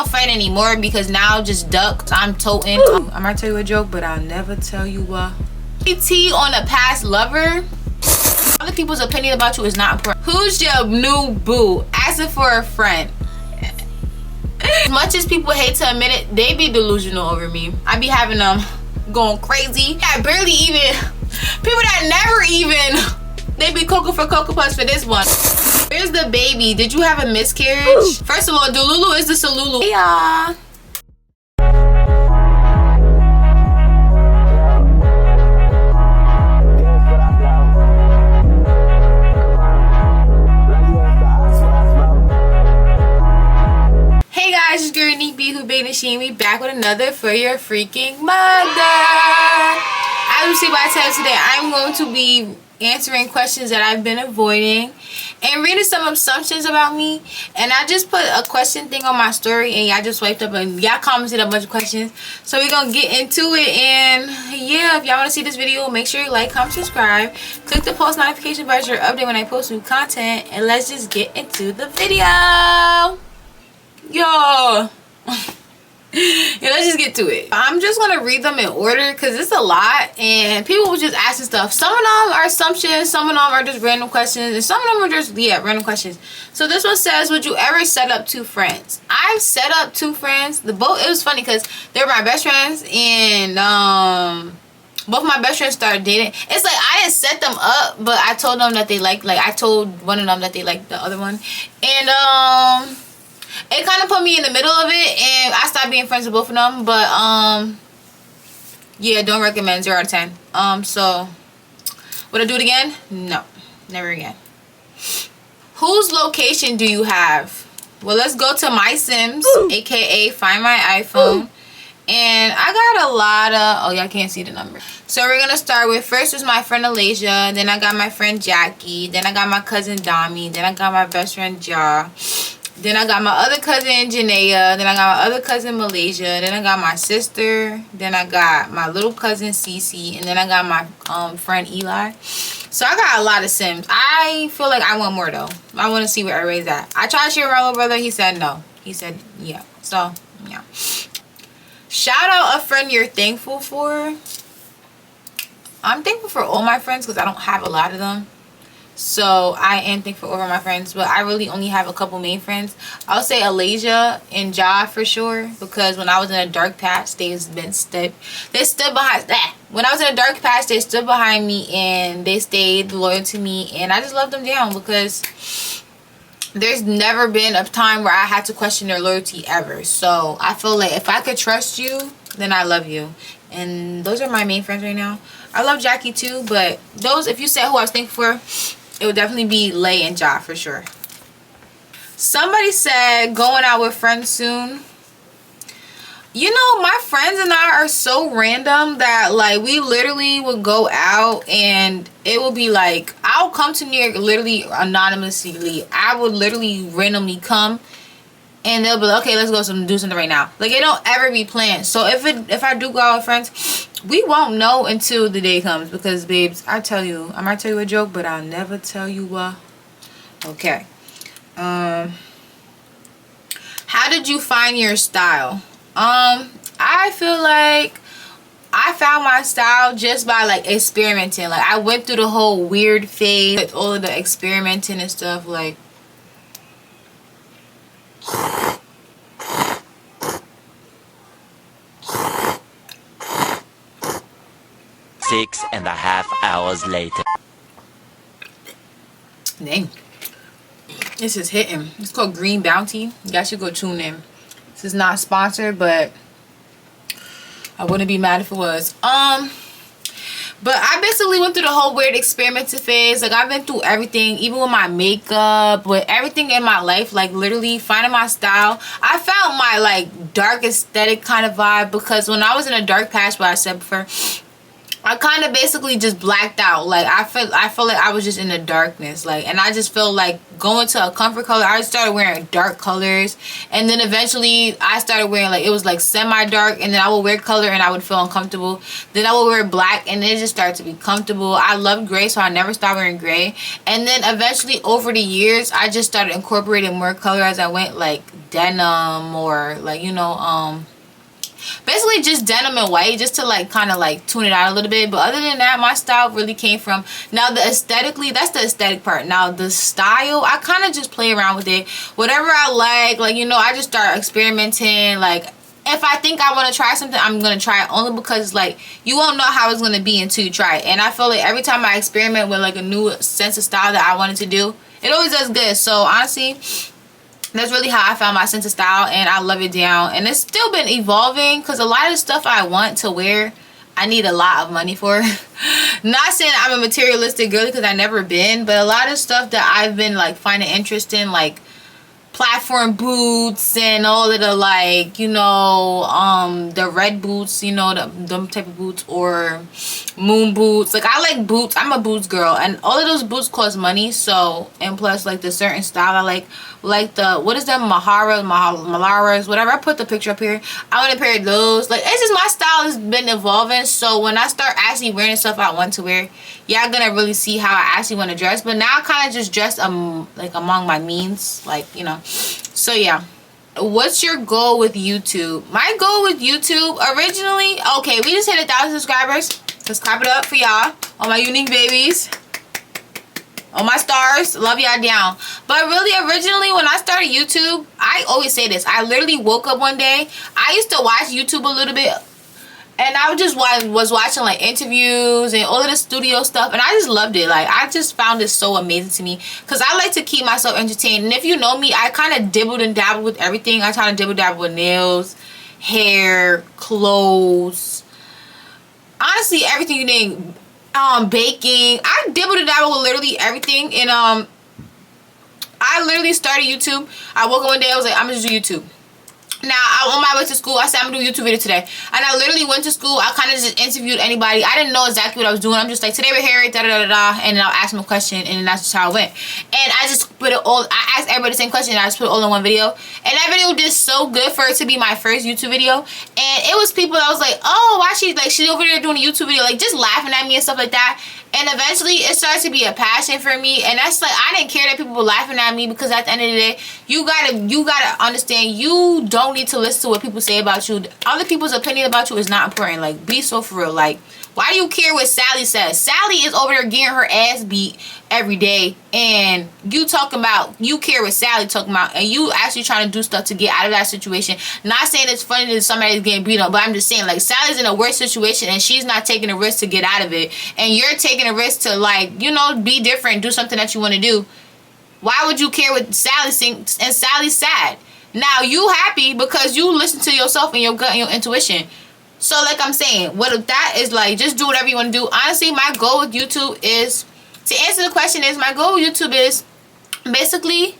don't fight anymore because now just duck. I'm toting. I might tell you a joke, but I'll never tell you what. Tea on a past lover. Other people's opinion about you is not important. Who's your new boo? Asking for a friend. As much as people hate to admit it, they be delusional over me. I be having them going crazy. I barely even, people that never even, they be cocoa for Cocoa Puffs for this one. Where's the baby? Did you have a miscarriage? First of all, Delulu is the Salulu. Hey y'all. Hey guys, it's SCARIAGES who big machine. We back with another For Your Freaking Mother. As you see by the title today, I'm going to be answering questions that I've been avoiding and reading some assumptions about me. And I just put a question thing on my story and y'all just swiped up and y'all commented a bunch of questions. So we're gonna get into it. And yeah, if y'all want to see this video, make sure you like, comment, subscribe, click the post notification bell to update when I post new content, and let's just get into the video. Yo. Yeah, let's just get to it. I'm just gonna read them in order because it's a lot and people were just asking stuff. Some of them are assumptions, some of them are just random questions, and some of them are just random questions. So this one says, would you ever set up two friends? I've set up two friends. It was funny because they were my best friends, and both my best friends started dating. It's like I didn't set them up, but I told them that they like I told one of them that they liked the other one, and it kind of put me in the middle of it, and I stopped being friends with both of them. But yeah, don't recommend. 0 out of 10. So would I do it again? No, never again. Whose location do you have? Well, let's go to my Sims, aka Find My iPhone. And I got a lot of, oh, y'all can't see the number. So we're gonna start with, first is my friend Alasia, then I got my friend Jackie, then I got my cousin Dami, then I got my best friend Ja. Then I got my other cousin Janaea. Then I got my other cousin Malaysia. Then I got my sister. Then I got my little cousin Cece. And then I got my friend Eli. So I got a lot of Sims. I feel like I want more though. I want to see where everybody's at. I tried to share with my little brother. He said no. He said yeah. So yeah. Shout out a friend you're thankful for. I'm thankful for all my friends because I don't have a lot of them. So I am thankful for all my friends, but I really only have a couple main friends. I'll say Alasia and Ja for sure, because when I was in a dark patch, they stood behind that. When I was in a dark patch, they stood behind me and they stayed loyal to me, and I just love them down because there's never been a time where I had to question their loyalty ever. So I feel like if I could trust you, then I love you. And those are my main friends right now. I love Jackie too, but those, if you said who I was thankful for, it would definitely be Lay and Ja for sure. Somebody said going out with friends soon. You know, my friends and I are so random that like we literally would go out and it would be like, I'll come to New York literally anonymously. I would literally randomly come and they'll be like, okay, let's go do something right now. Like it don't ever be planned. So if I do go out with friends, we won't know until the day comes, because babes, I might tell you a joke, but I'll never tell you what. Okay. How did you find your style? I feel like I found my style just by like experimenting. Like I went through the whole weird phase with all of the experimenting and stuff. Like 6.5 hours later. Dang. This is hitting. It's called Green Bounty. You guys should go tune in. This is not sponsored, but I wouldn't be mad if it was. But I basically went through the whole weird experimenting phase. Like I've been through everything, even with my makeup, with everything in my life, like literally finding my style. I found my like dark aesthetic kind of vibe, because when I was in a dark patch, what I said before, I kind of basically just blacked out. Like I feel like I was just in the darkness. Like, and I just feel like going to a comfort color. I started wearing dark colors, and then eventually I started wearing like, it was like semi-dark, and then I would wear color and I would feel uncomfortable. Then I would wear black, and it just started to be comfortable. I love gray, so I never stopped wearing gray. And then eventually over the years, I just started incorporating more color as I went, like denim or like, you know, basically just denim and white, just to like kind of like tune it out a little bit. But other than that, my style really came from, now the aesthetically, that's the aesthetic part. Now the style, I kind of just play around with it, whatever I like, you know, I just start experimenting. Like if I think I want to try something, I'm going to try it, only because like you won't know how it's going to be until you try it. And I feel like every time I experiment with like a new sense of style that I wanted to do, it always does good. So honestly, that's really how I found my sense of style, and I love it down. And it's still been evolving, because a lot of the stuff I want to wear, I need a lot of money for. Not saying I'm a materialistic girly, because I never been, but a lot of stuff that I've been like finding interest in, like platform boots and all of the, like, you know, the red boots, you know, them type of boots, or moon boots. Like I like boots, I'm a boots girl, and all of those boots cost money. So, and plus like the certain style I like the, what is that, Malaras, whatever. I put the picture up here. I want a pair of those. Like, it's just, my style has been evolving. So when I start actually wearing stuff I want to wear, y'all gonna really see how I actually want to dress. But now I kind of just dress like among my means, like, you know. So yeah, what's your goal with YouTube? My goal with YouTube originally, okay, we just hit 1,000 subscribers. Let's clap it up for y'all, all my unique babies, all my stars. Love y'all down. But really, originally when I started YouTube, I always say this, I literally woke up one day, I used to watch YouTube a little bit, and I just was watching like interviews and all of the studio stuff, and I just loved it. Like, I just found it so amazing to me, because I like to keep myself entertained. And if you know me, I kind of dibbled and dabbled with everything. I try to dibble dabble with nails, hair, clothes, honestly everything you name. Baking, I dibbled and dabbled with literally everything. And I literally started YouTube. I woke up one day, I was like, I'm gonna just do YouTube. Now, on my way to school, I said, I'm going to do a YouTube video today. And I literally went to school. I kind of just interviewed anybody. I didn't know exactly what I was doing. I'm just like, today we're here, da-da-da-da-da. And then I'll ask them a question, and then that's just how it went. And I just put it all, I asked everybody the same question, and I just put it all in one video. And that video did so good for it to be my first YouTube video. And it was people that was like, oh, why she's over there doing a YouTube video, like just laughing at me and stuff like that. And eventually it started to be a passion for me, and that's like, I didn't care that people were laughing at me, because at the end of the day, you gotta understand, you don't need to listen to what people say about you. Other people's opinion about you is not important. Like, be so for real. Like, why do you care what Sally says? Sally is over there getting her ass beat every day, and you talking about, you care what Sally talking about, and you actually trying to do stuff to get out of that situation. Not saying it's funny that somebody's getting beat up, but I'm just saying, like, Sally's in a worse situation, and she's not taking a risk to get out of it, and you're taking a risk to, like, you know, be different, do something that you want to do. Why would you care what Sally thinks? And Sally's sad. Now you happy because you listen to yourself and your gut and your intuition. So like I'm saying, what if that is like, just do whatever you want to do. Honestly, my goal with YouTube is, to answer the question is, my goal with YouTube is basically,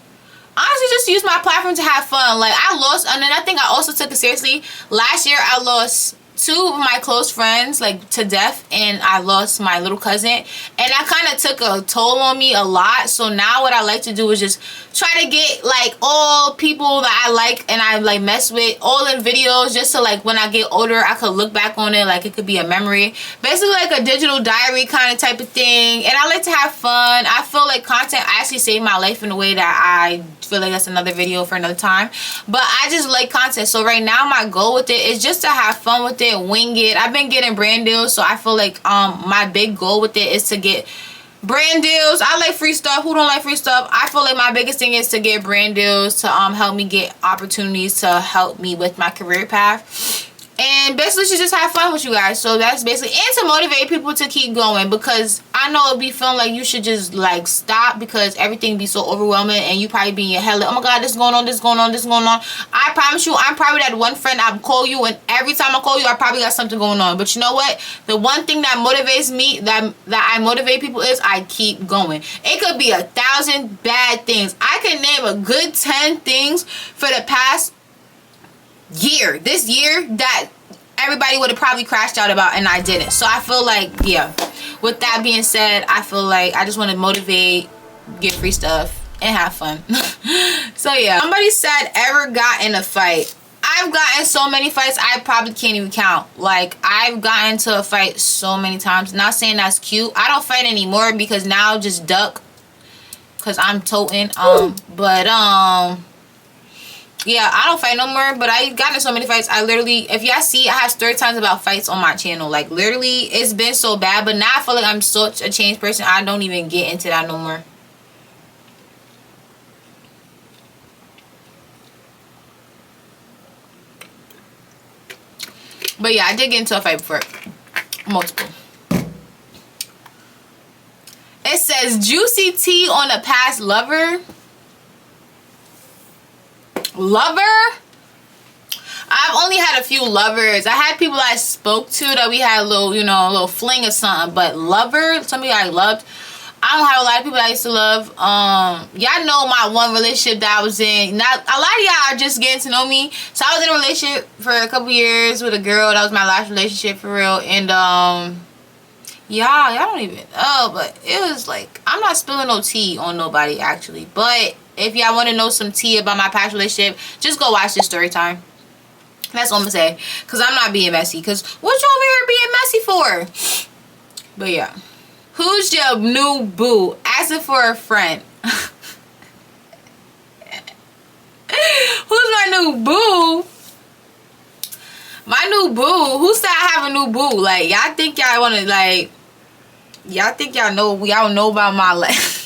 honestly, just use my platform to have fun. Like, I lost, and then I think I also took it seriously. Last year, I lost 2 of my close friends, like, to death, and I lost my little cousin, and that kind of took a toll on me a lot. So now what I like to do is just try to get, like, all people that I like and I, like, mess with, all in videos, just so, like, when I get older, I could look back on it, like, it could be a memory. Basically, like, a digital diary kind of type of thing. And I like to have fun. I feel like content actually saved my life in a way that I feel like that's another video for another time. But I just like content. So right now, my goal with it is just to have fun with it, wing it. I've been getting brand deals, so I feel like my big goal with it is to get brand deals. I like free stuff. Who don't like free stuff? I feel like my biggest thing is to get brand deals to help me get opportunities to help me with my career path. And basically, she just have fun with you guys. So that's basically, and to motivate people to keep going, because I know it'll be feeling like you should just like stop, because everything be so overwhelming, and you probably be in your head like, oh my god, this is going on, this is going on, this is going on. I promise you, I'm probably that one friend I call you, and every time I call you, I probably got something going on. But you know what? The one thing that motivates me, that I motivate people, is I keep going. It could be 1,000 bad things. I can name a good 10 things for the past year, this year, that everybody would have probably crashed out about, and I didn't. So I feel like, yeah, with that being said, I feel like I just want to motivate, get free stuff, and have fun. So yeah, somebody said, ever got in a fight? I've gotten so many fights I probably can't even count. Like, I've gotten into a fight so many times. Not saying that's cute. I don't fight anymore because now just duck, because I'm toting. Yeah, I don't fight no more, but I've gotten in so many fights. I literally, if y'all see, I have story times about fights on my channel. Like, literally, it's been so bad, but now I feel like I'm such a changed person, I don't even get into that no more. But yeah, I did get into a fight before. Multiple. It says, juicy tea on a past lover. Lover? I've only had a few lovers. I had people I spoke to that we had a little, you know, a little fling or something. But lover, somebody I loved, I don't have a lot of people I used to love. Y'all know my one relationship that I was in. Not a lot of y'all are just getting to know me. So I was in a relationship for a couple years with a girl. That was my last relationship for real. And y'all don't even know, but it was like, I'm not spilling no tea on nobody actually. But if y'all want to know some tea about my past relationship, just go watch this story time. That's all I'm gonna say. Cause I'm not being messy. Cause what you over here being messy for? But yeah. Who's your new boo? Asking for a friend. Who's my new boo? My new boo? Who said I have a new boo? Like, y'all think y'all wanna, like, y'all think y'all know about my life.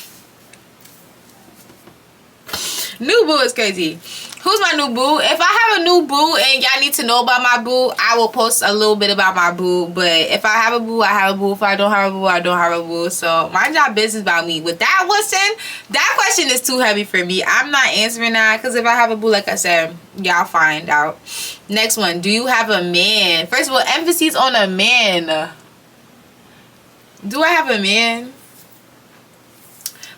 New boo is crazy. Who's my new boo? If I have a new boo and y'all need to know about my boo, I will post a little bit about my boo. But if I have a boo, I have a boo. If I don't have a boo, I don't have a boo. So mind y'all business about me. With that question is too heavy for me. I'm not answering that because if I have a boo, like I said, y'all find out. Next one. Do you have a man? First of all, emphasis on a man. Do I have a man?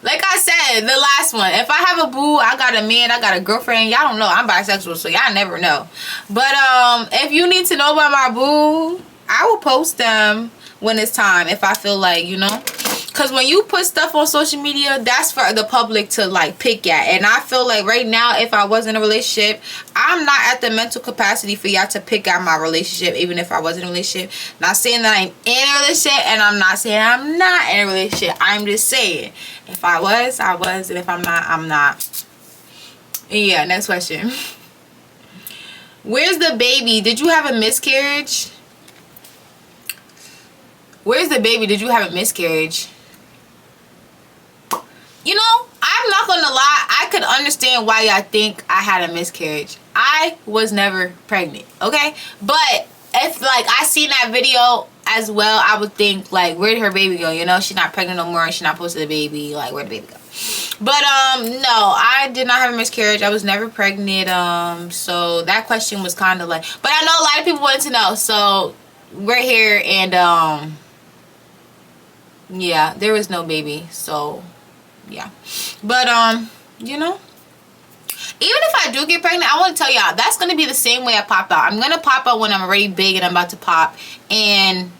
Like I said, the last one. If I have a boo, I got a man, I got a girlfriend. Y'all don't know. I'm bisexual, so y'all never know. But if you need to know about my boo, I will post them when it's time. If I feel like, you know. Because when you put stuff on social media, that's for the public to, like, pick at. And I feel like right now, if I was in a relationship, I'm not at the mental capacity for y'all to pick at my relationship, even if I was in a relationship. Not saying that I'm in a relationship, and I'm not saying I'm not in a relationship. I'm just saying, if I was, I was. And if I'm not, I'm not. And yeah, next question. Where's the baby? Did you have a miscarriage? Where's the baby? Did you have a miscarriage? You know, I'm not gonna lie, I could understand why y'all think I had a miscarriage. I was never pregnant, okay? But if, like, I seen that video as well, I would think, like, where did her baby go? You know, she's not pregnant no more, she's not posted a baby, like, where'd the baby go? But no, I did not have a miscarriage. I was never pregnant. So that question was kind of like, but I know a lot of people wanted to know, so we're here. And yeah, there was no baby, so yeah. But you know, even if I do get pregnant, I want to tell y'all, that's going to be the same way I pop out. I'm going to pop out when I'm already big and I'm about to pop. And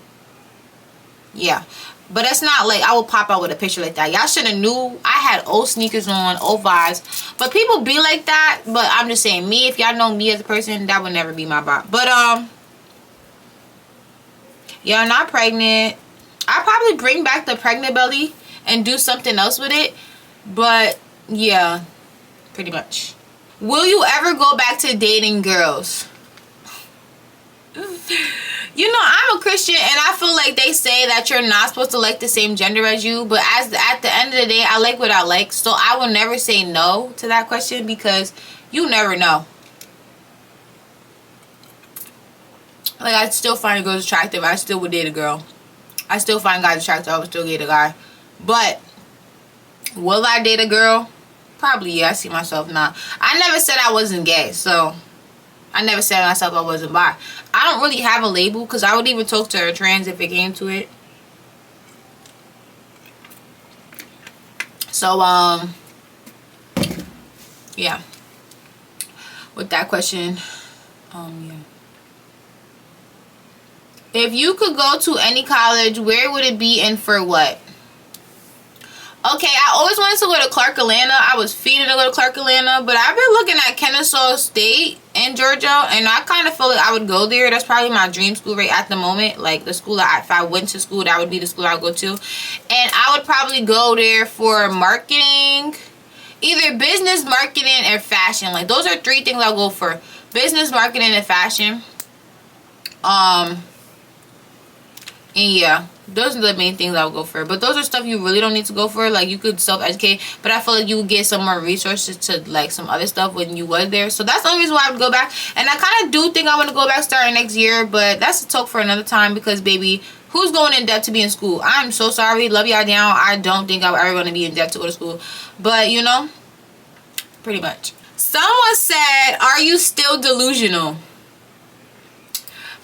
yeah, but it's not like I will pop out with a picture like that. Y'all should have knew I had old sneakers on, old vibes. But people be like that. But I'm just saying, me, if y'all know me as a person, that would never be my vibe. But yeah, I'm not pregnant. I'll probably bring back the pregnant belly and do something else with it. But yeah, pretty much. Will you ever go back to dating girls? You know, I'm a Christian, and I feel like they say that you're not supposed to like the same gender as you. But at the end of the day, I like what I like. So I will never say no to that question, because you never know. Like, I still find girls attractive. I still would date a girl. I still find guys attractive. I would still date a guy. But will I date a girl? Probably, yeah. I see myself now. I never said I wasn't gay, so I never said myself I wasn't bi. I don't really have a label, because I would even talk to a trans if it came to it. So, yeah. With that question, yeah. If you could go to any college, where would it be and for what? Okay, I always wanted to go to Clark Atlanta. I was feeding to go to Clark Atlanta, but I've been looking at Kennesaw State in Georgia, and I kind of feel like I would go there. That's probably my dream school right at the moment. Like the school that if I went to school, that would be the school I would go to. And I would probably go there for marketing, either business, marketing, or fashion. Like those are 3 things I'll go for: business, marketing, and fashion. And yeah, those are the main things I would go for. But those are stuff you really don't need to go for. Like, you could self-educate. But I feel like you would get some more resources to, like, some other stuff when you was there. So that's the only reason why I would go back. And I kind of do think I want to go back starting next year. But that's a talk for another time. Because, baby, who's going in debt to be in school? I'm so sorry. Love y'all down. I don't think I'm ever going to be in debt to go to school. But, you know, pretty much. Someone said, are you still delusional?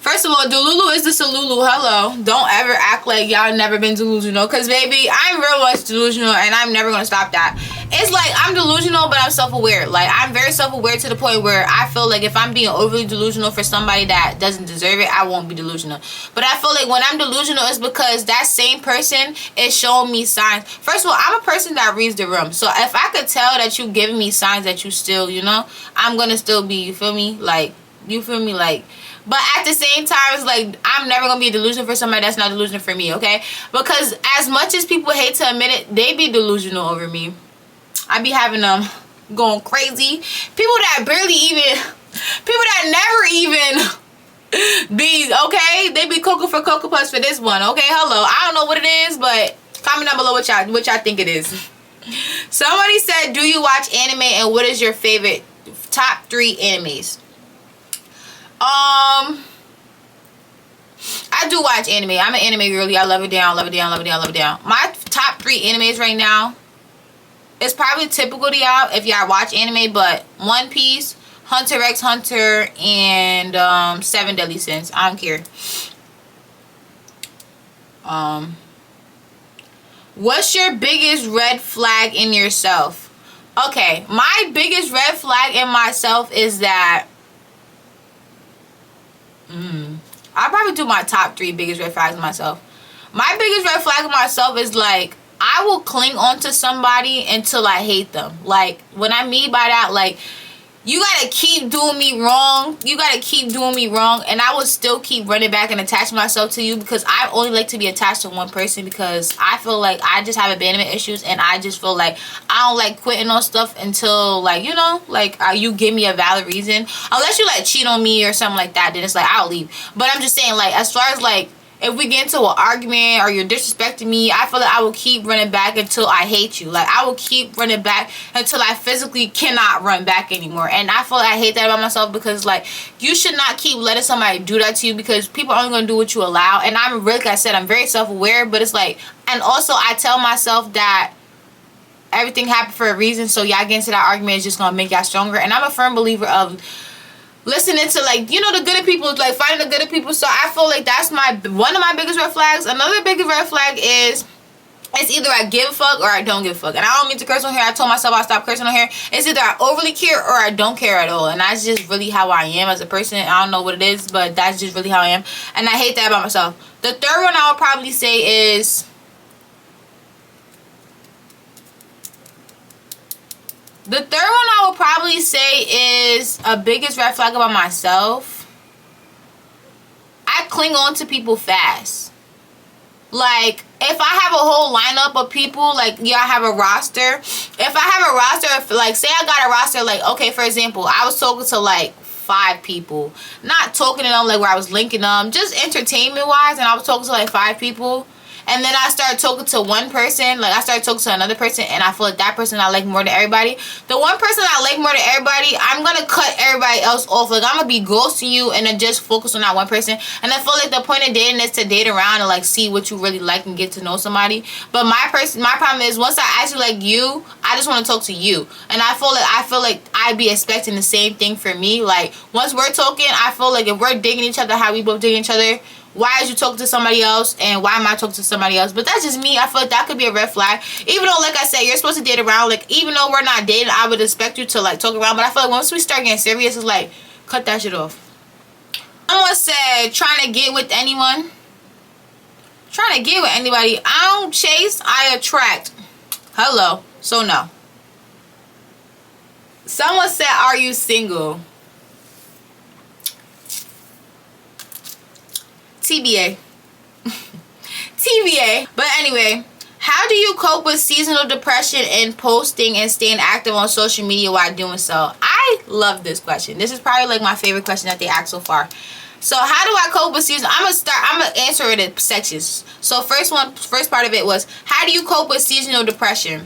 First of all, Delulu is the Salulu. Hello. Don't ever act like y'all never been delusional. Because, baby, I'm real much delusional. And I'm never going to stop that. It's like I'm delusional, but I'm self-aware. Like, I'm very self-aware to the point where I feel like if I'm being overly delusional for somebody that doesn't deserve it, I won't be delusional. But I feel like when I'm delusional, it's because that same person is showing me signs. First of all, I'm a person that reads the room. So if I could tell that you giving me signs that you still, you know, I'm going to still be, you feel me? Like, you feel me? Like... But at the same time, it's like, I'm never going to be a delusion for somebody that's not delusional for me, okay? Because as much as people hate to admit it, they be delusional over me. I be having them going crazy. People that barely even, people that never even be, okay? They be Cocoa for Cocoa Puffs for this one, okay? Hello. I don't know what it is, but comment down below what y'all think it is. Somebody said, do you watch anime and what is your favorite top 3 animes? I do watch anime. I'm an anime girly. I love it down, love it down, love it down, love it down. My top 3 animes right now, it's probably typical to y'all if y'all watch anime, but One Piece, Hunter x Hunter, and 7 Deadly Sins. I don't care. What's your biggest red flag in yourself? Okay, my biggest red flag in myself is that I'll probably do my top 3 biggest red flags of myself. My biggest red flag of myself is like, I will cling on to somebody until I hate them. Like, what I mean by that, like, you gotta keep doing me wrong. You gotta keep doing me wrong. And I will still keep running back and attaching myself to you because I only like to be attached to one person because I feel like I just have abandonment issues and I just feel like I don't like quitting on stuff until, like, you know, like you give me a valid reason. Unless you, like, cheat on me or something like that, then it's like, I'll leave. But I'm just saying, like, as far as, like, if we get into an argument or you're disrespecting me, I feel like I will keep running back until I hate you. Like, I will keep running back until I physically cannot run back anymore. And I feel like I hate that about myself because, like, you should not keep letting somebody do that to you because people are only going to do what you allow. And I'm really, like I said, I'm very self-aware, but it's like, and also I tell myself that everything happened for a reason, so y'all getting into that argument is just going to make y'all stronger. And I'm a firm believer of listening to, like, you know, the good in people, like, finding the good in people. So I feel like that's one of my biggest red flags. Another biggest red flag is, it's either I give a fuck or I don't give a fuck. And I don't mean to curse on here. I told myself I'll stop cursing on here. It's either I overly care or I don't care at all. And that's just really how I am as a person. I don't know what it is, but that's just really how I am. And I hate that about myself. The third one I would probably say is, the third one I would probably say is a biggest red flag about myself. I cling on to people fast. Like, if I have a whole lineup of people, like, yeah, I have a roster. If I have a roster, like, say I got a roster, like, okay, for example, I was talking to, like, 5 people. Not talking to them, like, where I was linking them. Just entertainment-wise, and I was talking to, like, 5 people. And then I started talking to one person, like I started talking to another person, and I feel like that person I like more than everybody. The one person I like more than everybody, I'm going to cut everybody else off. Like, I'm going to be ghosting you and then just focus on that one person. And I feel like the point of dating is to date around and, like, see what you really like and get to know somebody. But my problem is, once I actually like you, I just want to talk to you. And I feel like I'd be expecting the same thing for me. Like, once we're talking, I feel like if we're digging each other how we both dig each other, why is you talking to somebody else and why am I talking to somebody else? But that's just me. I feel like that could be a red flag. Even though, like I said, you're supposed to date around. Like, even though we're not dating, I would expect you to, like, talk around. But I feel like once we start getting serious, it's like, cut that shit off. Someone said, said, trying to get with anyone. Trying to get with anybody. I don't chase, I attract. Hello. So no. Someone said, are you single? TBA. TBA. But anyway, how do you cope with seasonal depression and posting and staying active on social media while doing so? I love this question. This is probably like my favorite question that they asked so far. So how do I cope with seasonal? I'm gonna answer it in sections. So first part of it was, how do you cope with seasonal depression?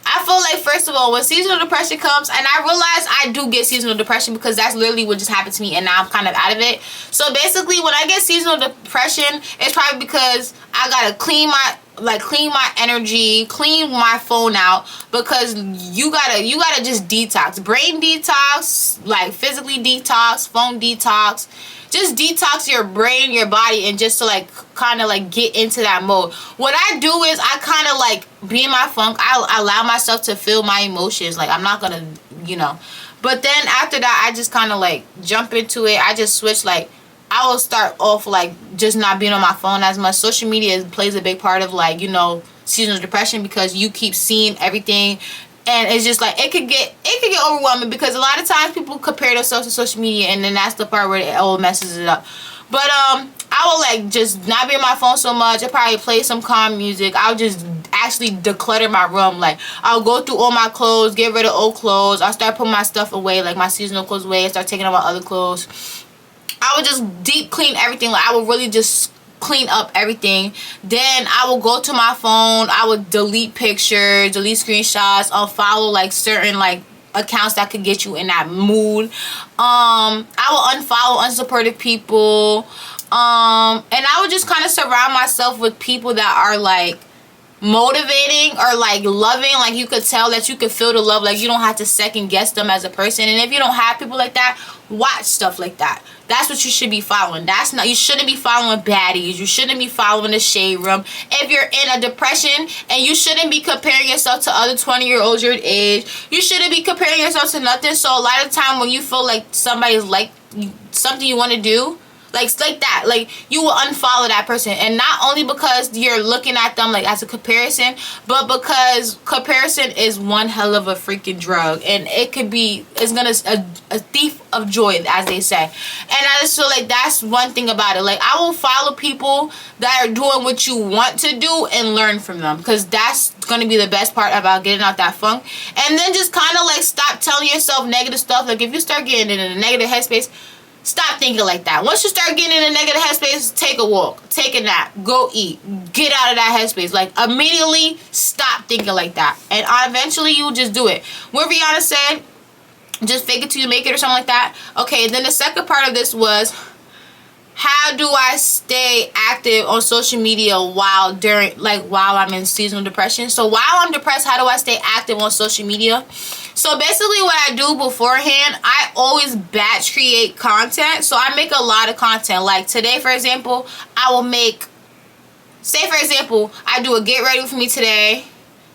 I feel like, first of all, when seasonal depression comes, and I realize I do get seasonal depression because that's literally what just happened to me, and now I'm kind of out of it. So basically, when I get seasonal depression, it's probably because I gotta clean my energy, clean my phone out, because you gotta just detox, brain detox, like physically detox, phone detox. Just detox your brain, your body, and just to like kind of like get into that mode. What I do is I kind of like be in my funk. I allow myself to feel my emotions. Like, I'm not gonna, But then after that, I just kind of like jump into it. I just switch. Like, I will start off like just not being on my phone as much. Social media plays a big part of like, seasonal depression, because you keep seeing everything. And it's just like, it could get overwhelming, because a lot of times people compare themselves to social media, and then that's the part where it all messes it up. But I will like just not be on my phone so much. I'll probably play some calm music. I'll just actually declutter my room. Like, I'll go through all my clothes, get rid of old clothes. I'll start putting my stuff away, like my seasonal clothes away, and start taking out my other clothes. I would just deep clean everything. Like, I would really just clean up everything. Then I will go to my phone. I would delete pictures, delete screenshots. I'll follow like certain like accounts that could get you in that mood. I will unfollow unsupportive people. And I would just kind of surround myself with people that are like motivating or like loving. Like, you could tell that you could feel the love. Like, you don't have to second guess them as a person. And if you don't have people like that, watch stuff like that. That's what you should be following. You shouldn't be following baddies. You shouldn't be following the shade room. If you're in a depression, and you shouldn't be comparing yourself to other 20-year-olds your age. You shouldn't be comparing yourself to nothing. So a lot of the time when you feel like somebody's like something you want to do, like that, like, you will unfollow that person. And not only because you're looking at them like as a comparison, but because comparison is one hell of a freaking drug, and it's gonna a thief of joy, as they say. And I just feel like that's one thing about it. Like, I will follow people that are doing what you want to do and learn from them, because that's gonna be the best part about getting out that funk. And then just kind of like stop telling yourself negative stuff. Like, if you start getting in a negative headspace, stop thinking like that. Once you start getting in a negative headspace, take a walk, take a nap, go eat, get out of that headspace. Like, immediately stop thinking like that, and eventually you'll just do it. What Rihanna said, just fake it till you make it, or something like that. Okay, then the second part of this was, how do I stay active on social media while I'm in seasonal depression? So while I'm depressed, how do I stay active on social media? So basically what I do beforehand, I always batch create content. So I make a lot of content. Like today, for example, I will make, say for example, I do a get ready with me today.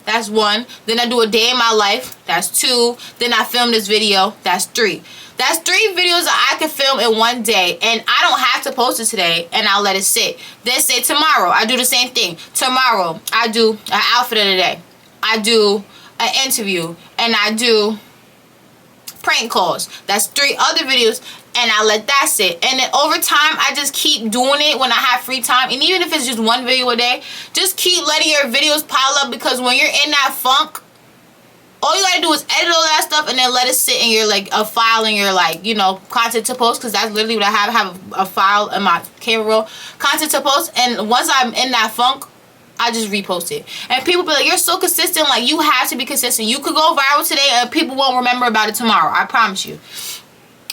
That's 1. Then I do a day in my life. That's 2. Then I film this video. That's 3. That's 3 videos that I can film in one day, and I don't have to post it today, and I'll let it sit. Then say tomorrow, I do the same thing. Tomorrow, I do an outfit of the day. I do an interview, and I do prank calls. That's 3 other videos, and I let that sit. And then over time, I just keep doing it when I have free time. And even if it's just 1 video a day, just keep letting your videos pile up, because when you're in that funk, all you gotta do is edit all that stuff and then let it sit in your a file in your content to post, because that's literally what I have. I have a file in my camera roll, content to post, and once I'm in that funk, I just repost it. And people be like, you're so consistent. Like, you have to be consistent. You could go viral today and people won't remember about it tomorrow. I promise you.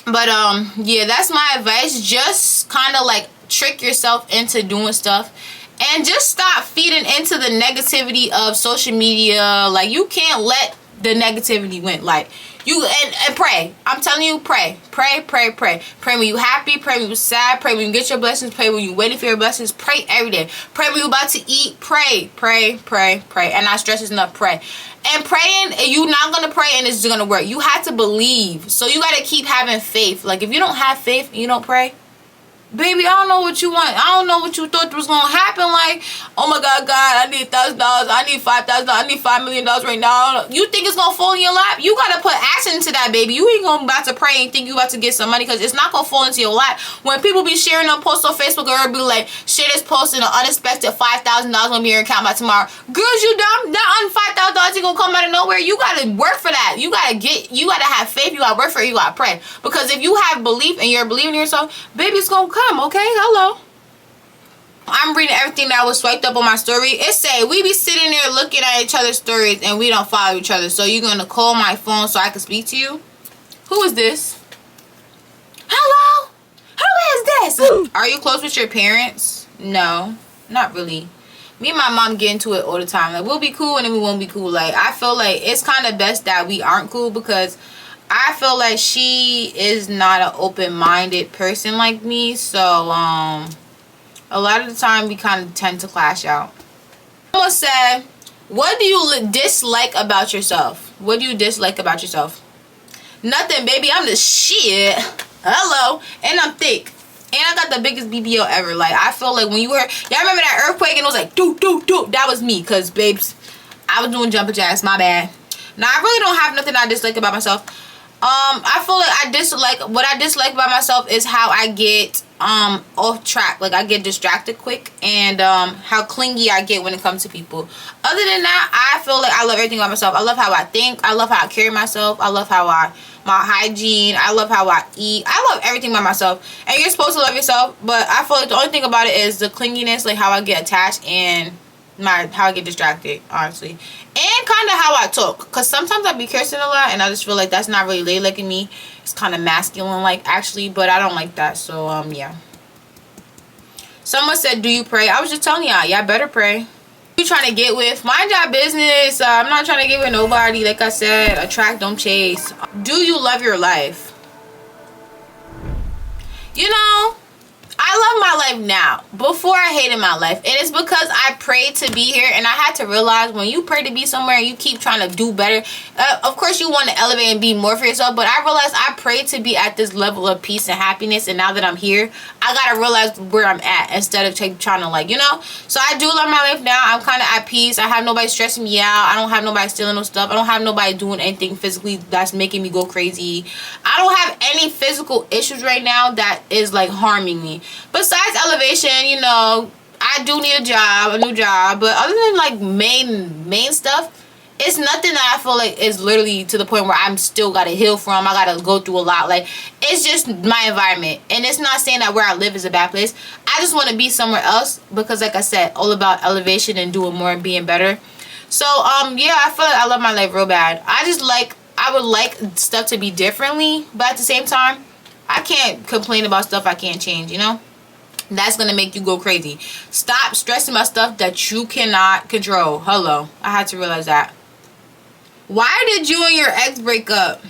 But yeah, that's my advice. Just kind of trick yourself into doing stuff. And just stop feeding into the negativity of social media. Like, you can't let the negativity win. Like, you and pray. I'm telling you, pray. Pray when you happy, pray when you sad, pray when you get your blessings, pray when you waiting for your blessings. Pray every day. Pray when you about to eat. Pray. And I stress this enough, pray. And praying, you're not gonna pray and it's gonna work. You have to believe. So you gotta keep having faith. Like, if you don't have faith and you don't pray, baby, I don't know what you want. I don't know what you thought was gonna happen. Like, oh my God, I need $1,000. I need $5,000. I need $5 million right now. You think it's gonna fall in your lap? You gotta put action into that, baby. You ain't gonna about to pray and think you about to get some money, because it's not gonna fall into your lap. When people be sharing a post on Facebook, or be like, share this post and an unexpected $5,000 gonna be in your account by tomorrow. Girls, you dumb. That $5,000 ain't gonna come out of nowhere. You gotta work for that. You gotta have faith. You gotta work for it. You gotta pray. Because if you have belief and you're believing in yourself, baby, it's gonna come. Okay, hello. I'm reading everything that was swiped up on my story. It say we be sitting there looking at each other's stories and we don't follow each other. So you're gonna call my phone so I can speak to you? Who is this? Hello? Who is this? Are you close with your parents? No, not really. Me and my mom get into it all the time. Like, we'll be cool and then we won't be cool. Like, I feel like it's kind of best that we aren't cool, because I feel like she is not an open-minded person like me. So, a lot of the time we kind of tend to clash out. Someone said, what do you dislike about yourself? What do you dislike about yourself? Nothing, baby. I'm the shit. Hello. And I'm thick. And I got the biggest BBL ever. Like, I feel like when you heard, y'all remember that earthquake and it was like, doo, doo, doo. That was me. Because, babes, I was doing jumping jacks. My bad. Now, I really don't have nothing I dislike about myself. I feel like what I dislike about myself is how I get off track. Like, I get distracted quick, and how clingy I get when it comes to people. Other than that, I feel like I love everything about myself. I love how I think. I love how I carry myself. I love how my hygiene. I love how I eat. I love everything about myself. And you're supposed to love yourself, but I feel like the only thing about it is the clinginess, like how I get attached and how I get distracted, honestly. And kind of how I talk, because sometimes I be cursing a lot and I just feel like that's not really ladylike me. It's kind of masculine like, actually, but I don't like that. So yeah. Someone said, do you pray? I was just telling y'all better pray. You trying to get with? Mind your business. I'm not trying to get with nobody. Like I said, attract, don't chase. Do you love your life? You know, I love my life now. Before, I hated my life. And it's because I prayed to be here. And I had to realize, when you pray to be somewhere and you keep trying to do better, of course you want to elevate and be more for yourself. But I realized I prayed to be at this level of peace and happiness. And now that I'm here, I got to realize where I'm at, instead of trying to, like, you know. So I do love my life now. I'm kind of at peace. I have nobody stressing me out. I don't have nobody stealing no stuff. I don't have nobody doing anything physically that's making me go crazy. I don't have any physical issues right now that is, like, harming me. Besides elevation, you know, I do need a new job. But other than, like, main stuff, it's nothing that I feel like is literally to the point where I'm still got to heal from. I got to go through a lot. Like, it's just my environment. And it's not saying that where I live is a bad place. I just want to be somewhere else, because, like I said, all about elevation and doing more and being better. So, yeah, I feel like I love my life real bad. I would like stuff to be differently. But at the same time, I can't complain about stuff I can't change, you know? That's going to make you go crazy. Stop stressing about stuff that you cannot control. Hello. I had to realize that. Why did you and your ex break up?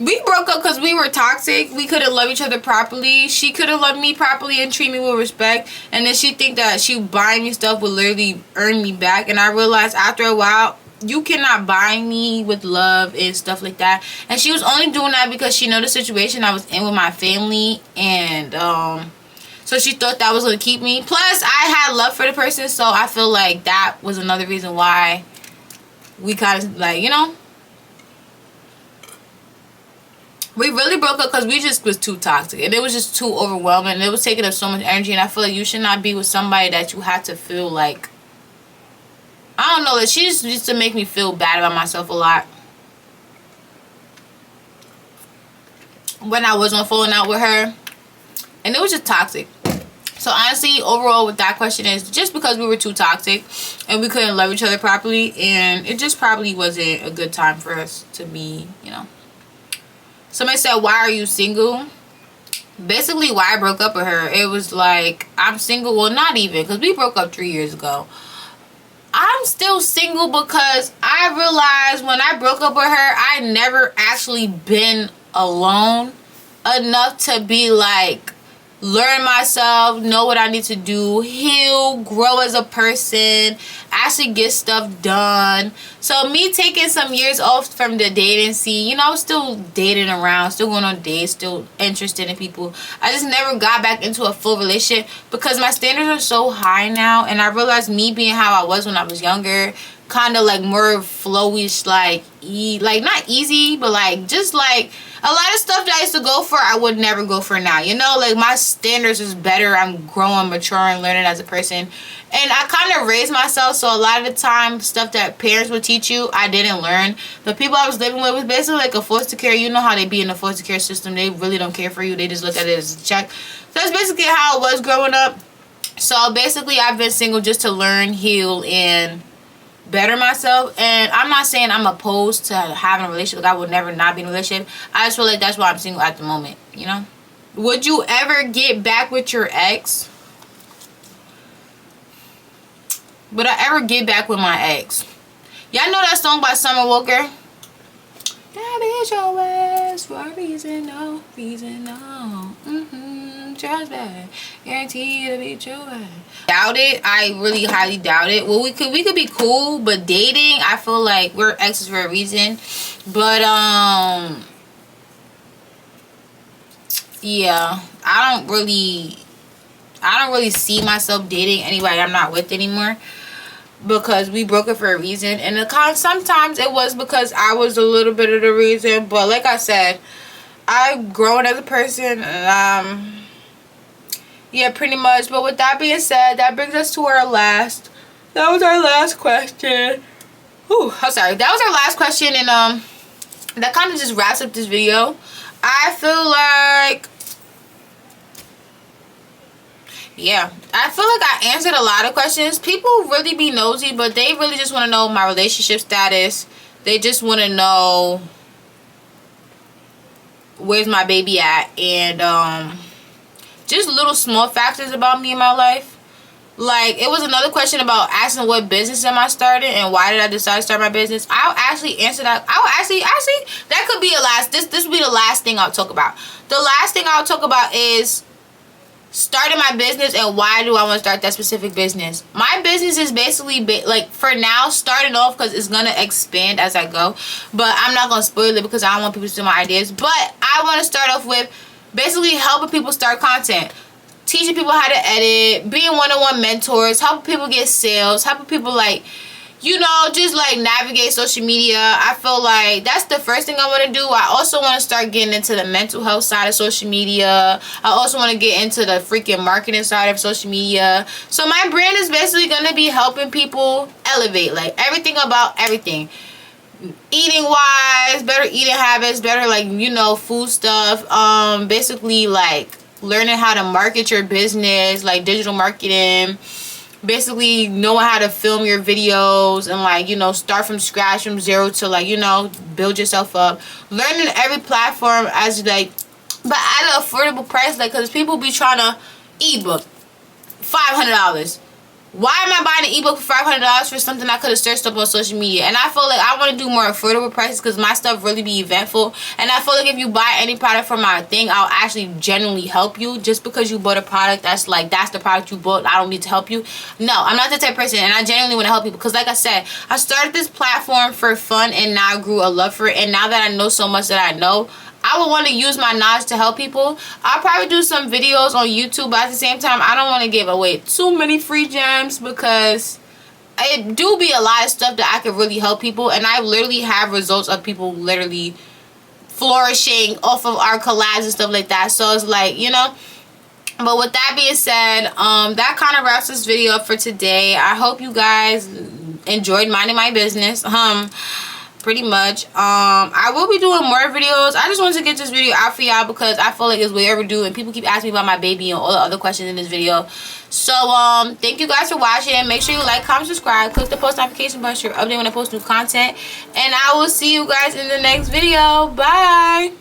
We broke up because we were toxic. We couldn't love each other properly. She couldn't love me properly and treat me with respect. And then she think that she buying me stuff would literally earn me back. And I realized after a while, you cannot buy me with love and stuff like that. And she was only doing that because she know the situation I was in with my family. And so she thought that was going to keep me. Plus, I had love for the person. So I feel like that was another reason why we kind of, like, you know. We really broke up because we just was too toxic. And it was just too overwhelming. And it was taking up so much energy. And I feel like you should not be with somebody that you have to feel like, I don't know, like, she just used to make me feel bad about myself a lot when I wasn't falling out with her. And it was just toxic. So honestly, overall with that question is just because we were too toxic and we couldn't love each other properly, and it just probably wasn't a good time for us to be, you know. Somebody said, why are you single? Basically, why I broke up with her, it was like, I'm single. Well, not even, because we broke up 3 years ago. I'm still single because I realized when I broke up with her, I never actually been alone enough to be like learn myself, know what I need to do, heal, grow as a person, actually get stuff done. So me taking some years off from the dating scene, you know, still dating around, still going on dates, still interested in people. I just never got back into a full relationship because my standards are so high now, and I realized me being how I was when I was younger, kind of like more flowish, like not easy, but like just like a lot of stuff that I used to go for, I would never go for now. You know, like my standards is better. I'm growing, maturing, learning as a person. And I kind of raised myself, so a lot of the time, stuff that parents would teach you, I didn't learn. The people I was living with was basically like a foster care. You know how they be in the foster care system. They really don't care for you. They just look at it as a check. So that's basically how it was growing up. So basically, I've been single just to learn, heal, and better myself. And I'm not saying I'm opposed to having a relationship. Like I would never not be in a relationship. I just feel like that's why I'm single at the moment, you know. Would you ever get back with your ex? Would I ever get back with my ex? Y'all know that song by Summer Walker? That is your ass for a reason, no reason, no. Trust me, guarantee to be true. Doubt it. I really highly doubt it. Well, we could be cool, but dating, I feel like we're exes for a reason. But yeah, I don't really see myself dating anybody I'm not with anymore, because we broke it for a reason. And sometimes it was because I was a little bit of the reason, but like I said, I've grown as a person, and yeah, pretty much. But with that being said, that brings us to our last. That was our last question. Whew, I'm sorry. That was our last question, and that kind of just wraps up this video. I feel like, yeah, I feel like I answered a lot of questions. People really be nosy, but they really just want to know my relationship status. They just want to know where's my baby at, and just little small factors about me in my life. Like, it was another question about asking what business am I starting and why did I decide to start my business. I'll actually answer that. I'll actually that could be a last. This will be the last thing I'll talk about. The last thing I'll talk about is starting my business and why do I want to start that specific business. My business is basically like, for now, starting off, because it's gonna expand as I go, but I'm not gonna spoil it because I don't want people to steal my ideas. But I want to start off with basically helping people start content, teaching people how to edit, being one-on-one mentors, helping people get sales, helping people, like, you know, just like navigate social media. I feel like that's the first thing I want to do. I also want to start getting into the mental health side of social media. I also want to get into the freaking marketing side of social media. So my brand is basically going to be helping people elevate, like, everything about everything. Eating wise, better eating habits, better, like, you know, food stuff. Basically, like, learning how to market your business, like digital marketing. Basically knowing how to film your videos and, like, you know, start from scratch, from zero to, like, you know, build yourself up. Learning every platform as, like, but at an affordable price, like, because people be trying to ebook $500. Why am I buying an ebook for $500 for something I could have searched up on social media? And I feel like I want to do more affordable prices because my stuff really be eventful. And I feel like if you buy any product from my thing, I'll actually genuinely help you. Just because you bought a product that's like, that's the product you bought, I don't need to help you. No, I'm not the type of person, and I genuinely want to help you because, like I said, I started this platform for fun, and now I grew a love for it. And now that I know so much that I know, I would want to use my knowledge to help people. I'll probably do some videos on YouTube, but at the same time, I don't want to give away too many free gems because it do be a lot of stuff that I could really help people. And I literally have results of people literally flourishing off of our collabs and stuff like that. So it's like, you know. But with that being said, that kind of wraps this video up for today. I hope you guys enjoyed minding my business. Pretty much. I will be doing more videos. I just wanted to get this video out for y'all because I feel like it's way overdue and people keep asking me about my baby and all the other questions in this video. So thank you guys for watching. Make sure you like, comment, subscribe, click the post notification button so you're updated when I post new content, and I will see you guys in the next video. Bye.